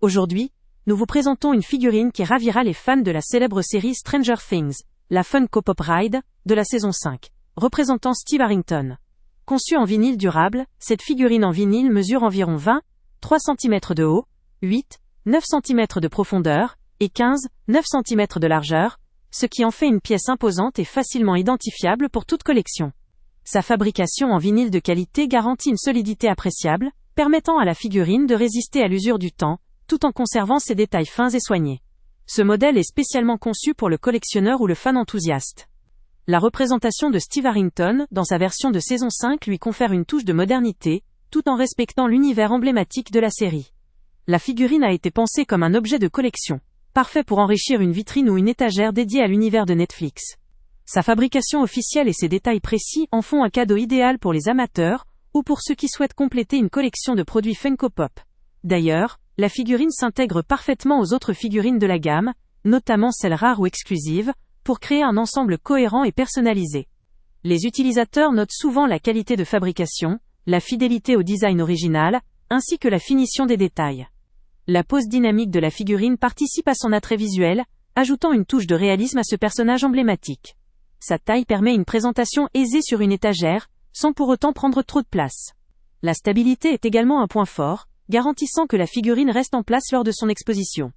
Aujourd'hui, nous vous présentons une figurine qui ravira les fans de la célèbre série Stranger Things, la Funko Pop Ride, de la saison 5, représentant Steve Harrington. Conçue en vinyle durable, cette figurine en vinyle mesure environ 3 cm de haut, 9 cm de profondeur, et 9 cm de largeur, ce qui en fait une pièce imposante et facilement identifiable pour toute collection. Sa fabrication en vinyle de qualité garantit une solidité appréciable, permettant à la figurine de résister à l'usure du temps, tout en conservant ses détails fins et soignés. Ce modèle est spécialement conçu pour le collectionneur ou le fan enthousiaste. La représentation de Steve Harrington, dans sa version de saison 5, lui confère une touche de modernité, tout en respectant l'univers emblématique de la série. La figurine a été pensée comme un objet de collection, parfait pour enrichir une vitrine ou une étagère dédiée à l'univers de Netflix. Sa fabrication officielle et ses détails précis en font un cadeau idéal pour les amateurs, ou pour ceux qui souhaitent compléter une collection de produits Funko Pop. D'ailleurs, la figurine s'intègre parfaitement aux autres figurines de la gamme, notamment celles rares ou exclusives, pour créer un ensemble cohérent et personnalisé. Les utilisateurs notent souvent la qualité de fabrication, la fidélité au design original, ainsi que la finition des détails. La pose dynamique de la figurine participe à son attrait visuel, ajoutant une touche de réalisme à ce personnage emblématique. Sa taille permet une présentation aisée sur une étagère, sans pour autant prendre trop de place. La stabilité est également un point fort, garantissant que la figurine reste en place lors de son exposition.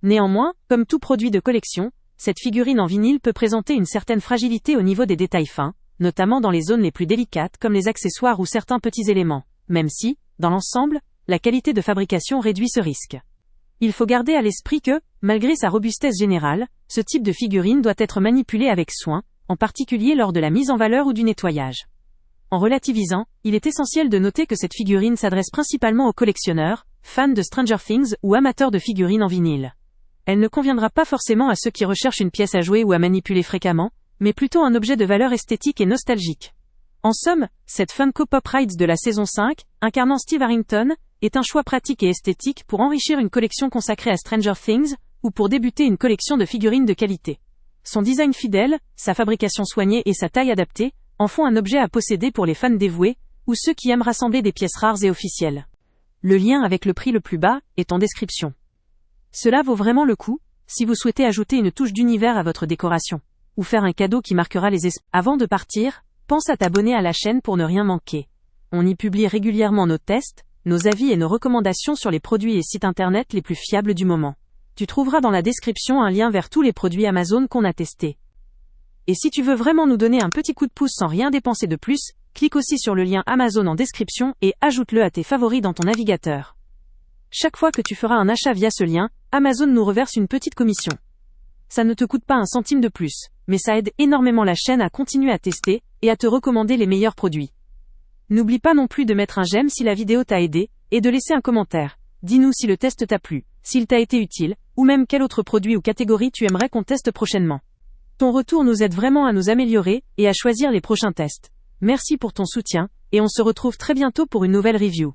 Néanmoins, comme tout produit de collection, cette figurine en vinyle peut présenter une certaine fragilité au niveau des détails fins, notamment dans les zones les plus délicates comme les accessoires ou certains petits éléments, même si, dans l'ensemble, la qualité de fabrication réduit ce risque. Il faut garder à l'esprit que, malgré sa robustesse générale, ce type de figurine doit être manipulé avec soin, en particulier lors de la mise en valeur ou du nettoyage. En relativisant, il est essentiel de noter que cette figurine s'adresse principalement aux collectionneurs, fans de Stranger Things ou amateurs de figurines en vinyle. Elle ne conviendra pas forcément à ceux qui recherchent une pièce à jouer ou à manipuler fréquemment, mais plutôt un objet de valeur esthétique et nostalgique. En somme, cette Funko Pop Rides de la saison 5, incarnant Steve Harrington, est un choix pratique et esthétique pour enrichir une collection consacrée à Stranger Things, ou pour débuter une collection de figurines de qualité. Son design fidèle, sa fabrication soignée et sa taille adaptée, en font un objet à posséder pour les fans dévoués, ou ceux qui aiment rassembler des pièces rares et officielles. Le lien avec le prix le plus bas est en description. Cela vaut vraiment le coup, si vous souhaitez ajouter une touche d'univers à votre décoration, ou faire un cadeau qui marquera les esprits. Avant de partir, pense à t'abonner à la chaîne pour ne rien manquer. On y publie régulièrement nos tests, nos avis et nos recommandations sur les produits et sites internet les plus fiables du moment. Tu trouveras dans la description un lien vers tous les produits Amazon qu'on a testés. Et si tu veux vraiment nous donner un petit coup de pouce sans rien dépenser de plus, clique aussi sur le lien Amazon en description et ajoute-le à tes favoris dans ton navigateur. Chaque fois que tu feras un achat via ce lien, Amazon nous reverse une petite commission. Ça ne te coûte pas un centime de plus, mais ça aide énormément la chaîne à continuer à tester et à te recommander les meilleurs produits. N'oublie pas non plus de mettre un j'aime si la vidéo t'a aidé, et de laisser un commentaire. Dis-nous si le test t'a plu, s'il t'a été utile, ou même quel autre produit ou catégorie tu aimerais qu'on teste prochainement. Ton retour nous aide vraiment à nous améliorer, et à choisir les prochains tests. Merci pour ton soutien, et on se retrouve très bientôt pour une nouvelle review.